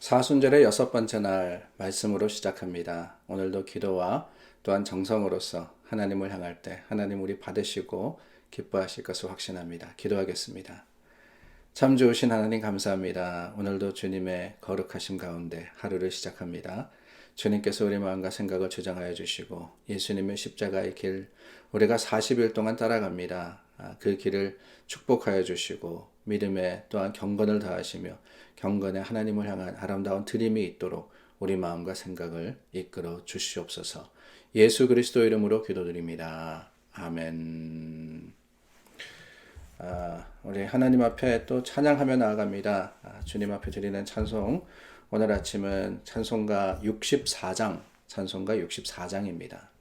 사순절의 여섯 번째 날 말씀으로 시작합니다. 오늘도 기도와 또한 정성으로서 하나님을 향할 때 하나님 우리 받으시고 기뻐하실 것을 확신합니다. 기도하겠습니다. 참 좋으신 하나님 감사합니다. 오늘도 주님의 거룩하심 가운데 하루를 시작합니다. 주님께서 우리 마음과 생각을 주장하여 주시고 예수님의 십자가의 길 우리가 40일 동안 따라갑니다. 그 길을 축복하여 주시고 믿음에 또한 경건을 다하시며 경건에 하나님을 향한 아름다운 드림이 있도록 우리 마음과 생각을 이끌어 주시옵소서. 예수 그리스도 이름으로 기도드립니다. 아멘. 우리 하나님 앞에 또 찬양하며 나아갑니다. 주님 앞에 드리는 찬송, 오늘 아침은 찬송가 64장입니다.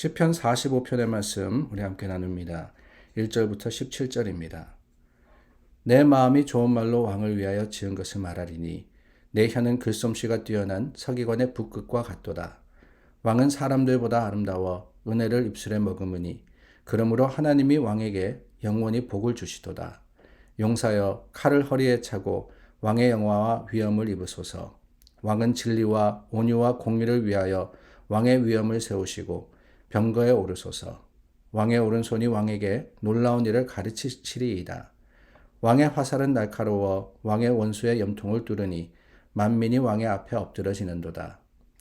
시편 45편의 말씀 우리 함께 나눕니다. 1절부터 17절입니다. 내 마음이 좋은 말로 왕을 위하여 지은 것을 말하리니 내 혀는 글솜씨가 뛰어난 서기관의 붓끝과 같도다. 왕은 사람들보다 아름다워 은혜를 입술에 머금으니 그러므로 하나님이 왕에게 영원히 복을 주시도다. 용사여 칼을 허리에 차고 왕의 영화와 위엄을 입으소서. 왕은 진리와 온유와 공의를 위하여 왕의 위엄을 세우시고 병거에 오르소서. 왕의 오른손이 왕에게 놀라운 일을 가르치시리이다. 왕의 화살은 날카로워 왕의 원수의 염통을 뚫으니 만민이 왕의 앞에 엎드러지는도다.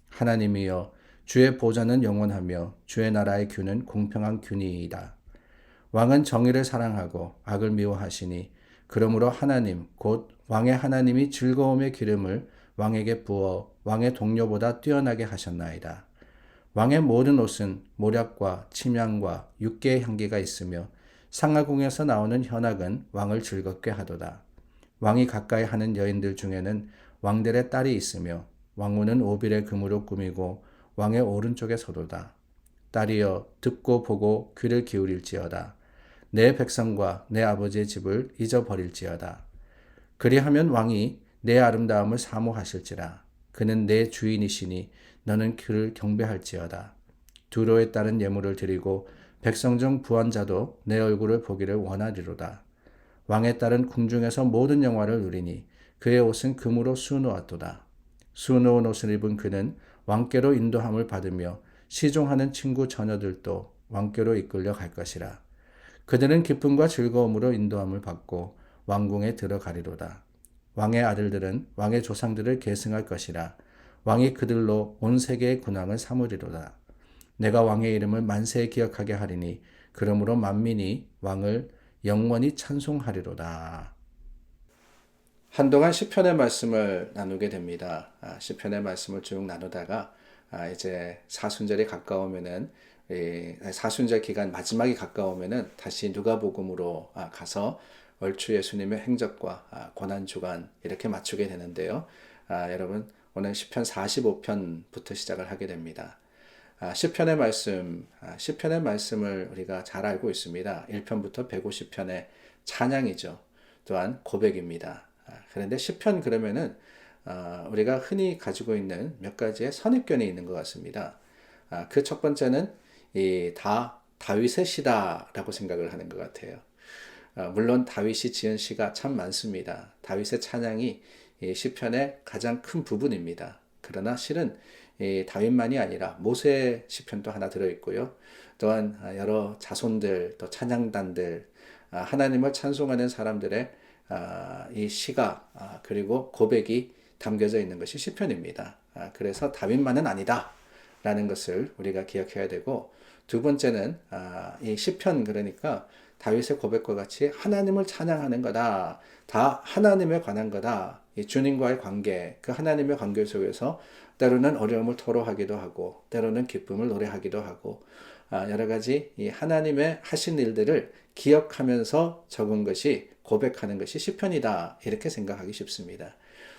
하나님이여 주의 보좌는 영원하며 주의 나라의 균은 공평한 균이이다. 왕은 정의를 사랑하고 악을 미워하시니 그러므로 하나님 곧 왕의 하나님이 즐거움의 기름을 왕에게 부어 왕의 동료보다 뛰어나게 하셨나이다. 왕의 모든 옷은 모략과 침향과 육개의 향기가 있으며 상하궁에서 나오는 현악은 왕을 즐겁게 하도다. 왕이 가까이 하는 여인들 중에는 왕들의 딸이 있으며 왕후는 오빌의 금으로 꾸미고 왕의 오른쪽에 서도다. 딸이여 듣고 보고 귀를 기울일지어다. 내 백성과 내 아버지의 집을 잊어버릴지어다. 그리하면 왕이 내 아름다움을 사모하실지라. 그는 내 주인이시니 너는 그를 경배할지어다. 두로에 따른 예물을 드리고 백성 중 부한 자도 내 얼굴을 보기를 원하리로다. 왕의 딸은 궁중에서 모든 영화를 누리니 그의 옷은 금으로 수놓았도다. 수놓은 옷을 입은 그는 왕께로 인도함을 받으며 시종하는 친구 처녀들도 왕께로 이끌려 갈 것이라. 그들은 기쁨과 즐거움으로 인도함을 받고 왕궁에 들어가리로다. 왕의 아들들은 왕의 조상들을 계승할 것이라. 왕이 그들로 온 세계의 군왕을 삼으리로다. 내가 왕의 이름을 만세에 기억하게 하리니 그러므로 만민이 왕을 영원히 찬송하리로다. 한동안 시편의 말씀을 나누게 됩니다. 시편의 말씀을 쭉 나누다가 이제 사순절이 가까우면은 사순절 기간 마지막이 가까우면은 다시 누가복음으로 가서 얼추 예수님의 행적과 고난 주간 이렇게 맞추게 되는데요. 여러분 오늘 시편 45편부터 시작을 하게 됩니다. 시편의 말씀을 우리가 잘 알고 있습니다. 1편부터 150편의 찬양이죠. 또한 고백입니다. 그런데 시편 그러면은 우리가 흔히 가지고 있는 몇 가지의 선입견이 있는 것 같습니다. 그 첫 번째는 다 다윗의 시다라고 생각을 하는 것 같아요. 물론 다윗이 지은 시가 참 많습니다. 다윗의 찬양이 이 시편의 가장 큰 부분입니다. 그러나 실은 다윗만이 아니라 모세의 시편도 하나 들어있고요. 또한 여러 자손들, 또 찬양단들, 하나님을 찬송하는 사람들의 이 시가 그리고 고백이 담겨져 있는 것이 시편입니다. 그래서 다윗만은 아니다 라는 것을 우리가 기억해야 되고, 두 번째는 이 시편 그러니까 다윗의 고백과 같이 하나님을 찬양하는 거다. 다 하나님에 관한 거다. 이 주님과의 관계, 그 하나님의 관계 속에서 때로는 어려움을 토로하기도 하고 때로는 기쁨을 노래하기도 하고 여러 가지 이 하나님의 하신 일들을 기억하면서 적은 것이, 고백하는 것이 시편이다 이렇게 생각하기 쉽습니다.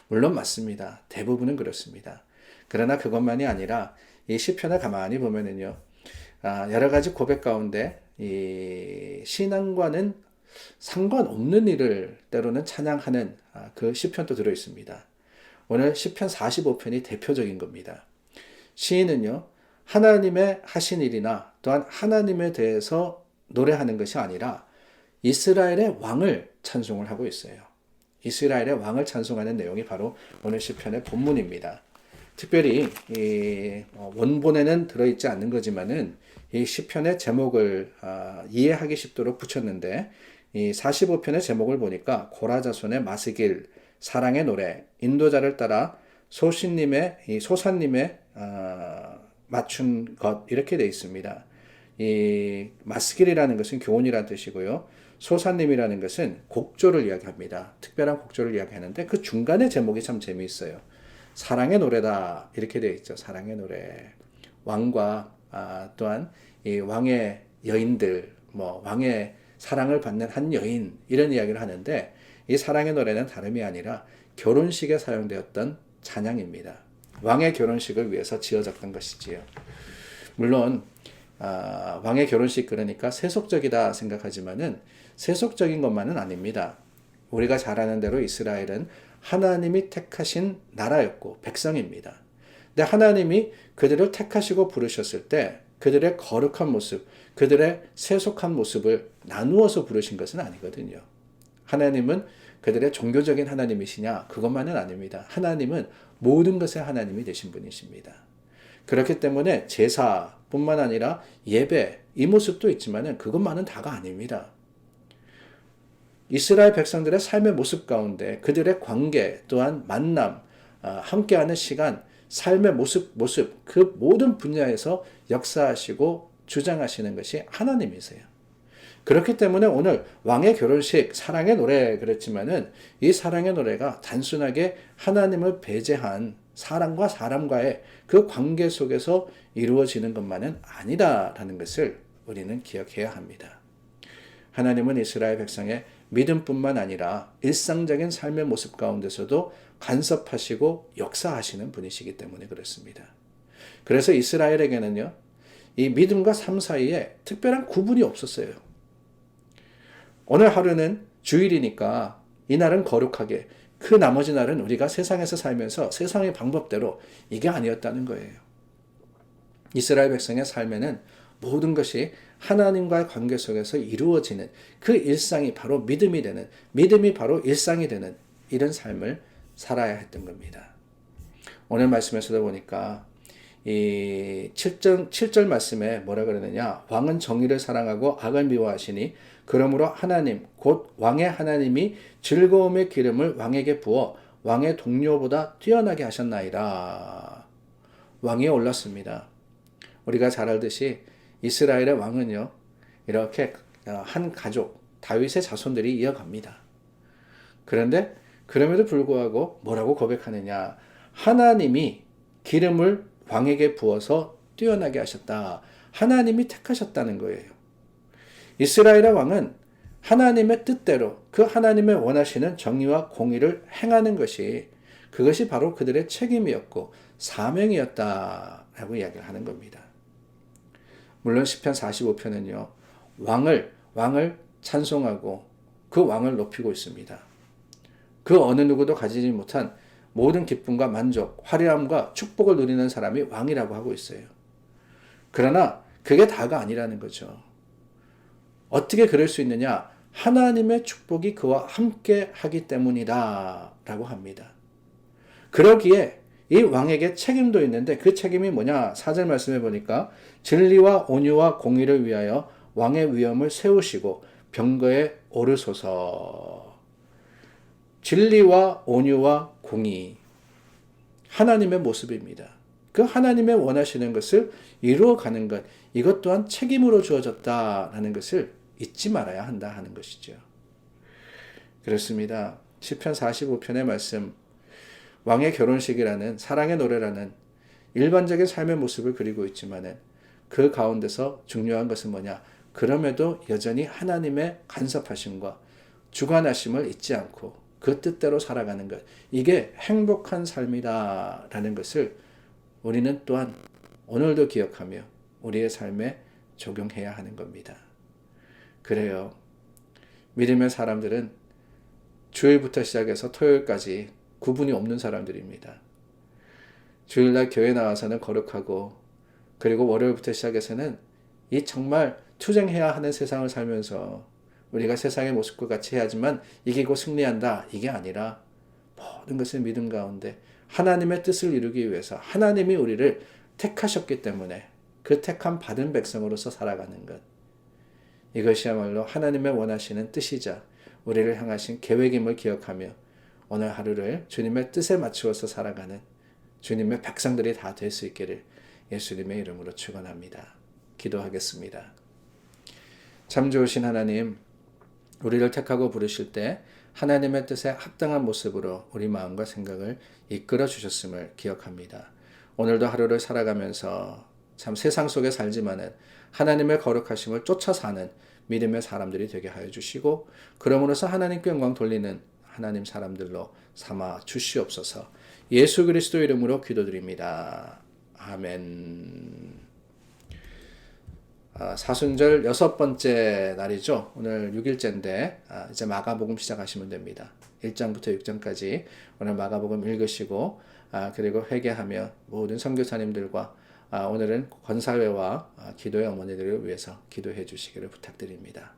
물론 맞습니다. 대부분은 그렇습니다. 그러나 그것만이 아니라 이 시편을 가만히 보면은요, 여러 가지 고백 가운데 이 신앙과는 상관없는 일을 때로는 찬양하는 그 시편도 들어 있습니다. 오늘 시편 45편이 대표적인 겁니다. 시인은요, 하나님의 하신 일이나 또한 하나님에 대해서 노래하는 것이 아니라 이스라엘의 왕을 찬송을 하고 있어요. 이스라엘의 왕을 찬송하는 내용이 바로 오늘 시편의 본문입니다. 특별히 이 원본에는 들어있지 않는 거지만은 이 시편의 제목을 이해하기 쉽도록 붙였는데, 이 45편의 제목을 보니까 고라자손의 마스길, 사랑의 노래, 인도자를 따라 소사님의 맞춘 것 이렇게 되어 있습니다. 이 마스길이라는 것은 교훈이라는 뜻이고요. 소사님이라는 것은 곡조를 이야기합니다. 특별한 곡조를 이야기하는데 그 중간의 제목이 참 재미있어요. 사랑의 노래다 이렇게 되어 있죠. 사랑의 노래. 왕과 또한 이 왕의 여인들, 왕의 사랑을 받는 한 여인 이런 이야기를 하는데, 이 사랑의 노래는 다름이 아니라 결혼식에 사용되었던 찬양입니다. 왕의 결혼식을 위해서 지어졌던 것이지요. 물론 왕의 결혼식 그러니까 세속적이다 생각하지만은 세속적인 것만은 아닙니다. 우리가 잘 아는 대로 이스라엘은 하나님이 택하신 나라였고 백성입니다. 근데 하나님이 그들을 택하시고 부르셨을 때 그들의 거룩한 모습, 그들의 세속한 모습을 나누어서 부르신 것은 아니거든요. 하나님은 그들의 종교적인 하나님이시냐? 그것만은 아닙니다. 하나님은 모든 것의 하나님이 되신 분이십니다. 그렇기 때문에 제사뿐만 아니라 예배, 이 모습도 있지만 그것만은 다가 아닙니다. 이스라엘 백성들의 삶의 모습 가운데 그들의 관계 또한 만남, 함께하는 시간, 삶의 모습 그 모든 분야에서 역사하시고 주장하시는 것이 하나님이세요. 그렇기 때문에 오늘 왕의 결혼식 사랑의 노래 그랬지만은 이 사랑의 노래가 단순하게 하나님을 배제한 사람과 사람과의 그 관계 속에서 이루어지는 것만은 아니다라는 것을 우리는 기억해야 합니다. 하나님은 이스라엘 백성의 믿음뿐만 아니라 일상적인 삶의 모습 가운데서도 간섭하시고 역사하시는 분이시기 때문에 그렇습니다. 그래서 이스라엘에게는요, 이 믿음과 삶 사이에 특별한 구분이 없었어요. 오늘 하루는 주일이니까 이날은 거룩하게, 그 나머지 날은 우리가 세상에서 살면서 세상의 방법대로, 이게 아니었다는 거예요. 이스라엘 백성의 삶에는 모든 것이 하나님과의 관계 속에서 이루어지는 그 일상이 바로 믿음이 되는, 믿음이 바로 일상이 되는 이런 삶을 살아야 했던 겁니다. 오늘 말씀에서도 보니까 이 7절 말씀에 뭐라 그러느냐, 왕은 정의를 사랑하고 악을 미워하시니 그러므로 하나님 곧 왕의 하나님이 즐거움의 기름을 왕에게 부어 왕의 동료보다 뛰어나게 하셨나이다. 왕이 올랐습니다. 우리가 잘 알듯이 이스라엘의 왕은요, 이렇게 한 가족 다윗의 자손들이 이어갑니다. 그런데 그럼에도 불구하고 뭐라고 고백하느냐, 하나님이 기름을 왕에게 부어서 뛰어나게 하셨다. 하나님이 택하셨다는 거예요. 이스라엘의 왕은 하나님의 뜻대로 그 하나님의 원하시는 정의와 공의를 행하는 것이, 그것이 바로 그들의 책임이었고 사명이었다라고 이야기를 하는 겁니다. 물론 시편 45편은요, 왕을 찬송하고 그 왕을 높이고 있습니다. 그 어느 누구도 가지지 못한 모든 기쁨과 만족, 화려함과 축복을 누리는 사람이 왕이라고 하고 있어요. 그러나 그게 다가 아니라는 거죠. 어떻게 그럴 수 있느냐? 하나님의 축복이 그와 함께 하기 때문이다 라고 합니다. 그러기에 이 왕에게 책임도 있는데 그 책임이 뭐냐? 4절 말씀해 보니까 진리와 온유와 공의를 위하여 왕의 위엄을 세우시고 병거에 오르소서. 진리와 온유와 공의, 하나님의 모습입니다. 그 하나님의 원하시는 것을 이루어가는 것, 이것 또한 책임으로 주어졌다라는 것을 잊지 말아야 한다 하는 것이죠. 그렇습니다. 시편 45편의 말씀, 왕의 결혼식이라는 사랑의 노래라는 일반적인 삶의 모습을 그리고 있지만은 그 가운데서 중요한 것은 뭐냐? 그럼에도 여전히 하나님의 간섭하심과 주관하심을 잊지 않고 그 뜻대로 살아가는 것, 이게 행복한 삶이다라는 것을 우리는 또한 오늘도 기억하며 우리의 삶에 적용해야 하는 겁니다. 그래요. 믿음의 사람들은 주일부터 시작해서 토요일까지 구분이 없는 사람들입니다. 주일날 교회 나와서는 거룩하고, 그리고 월요일부터 시작해서는 이 정말 투쟁해야 하는 세상을 살면서 우리가 세상의 모습과 같이 해야지만 이기고 승리한다, 이게 아니라 모든 것을 믿음 가운데 하나님의 뜻을 이루기 위해서 하나님이 우리를 택하셨기 때문에 그 택함 받은 백성으로서 살아가는 것, 이것이야말로 하나님의 원하시는 뜻이자 우리를 향하신 계획임을 기억하며 오늘 하루를 주님의 뜻에 맞추어서 살아가는 주님의 백성들이 다 될 수 있기를 예수님의 이름으로 축원합니다. 기도하겠습니다. 참 좋으신 하나님, 우리를 택하고 부르실 때 하나님의 뜻에 합당한 모습으로 우리 마음과 생각을 이끌어 주셨음을 기억합니다. 오늘도 하루를 살아가면서 참 세상 속에 살지만은 하나님의 거룩하심을 쫓아 사는 믿음의 사람들이 되게 하여 주시고, 그러므로서 하나님께 영광 돌리는 하나님 사람들로 삼아 주시옵소서. 예수 그리스도 이름으로 기도드립니다. 아멘. 사순절 6번째 날이죠. 오늘 6일째인데 이제 마가복음 시작하시면 됩니다. 1장부터 6장까지 오늘 마가복음 읽으시고 그리고 회개하며 모든 선교사님들과 오늘은 권사회와 기도의 어머니들을 위해서 기도해 주시기를 부탁드립니다.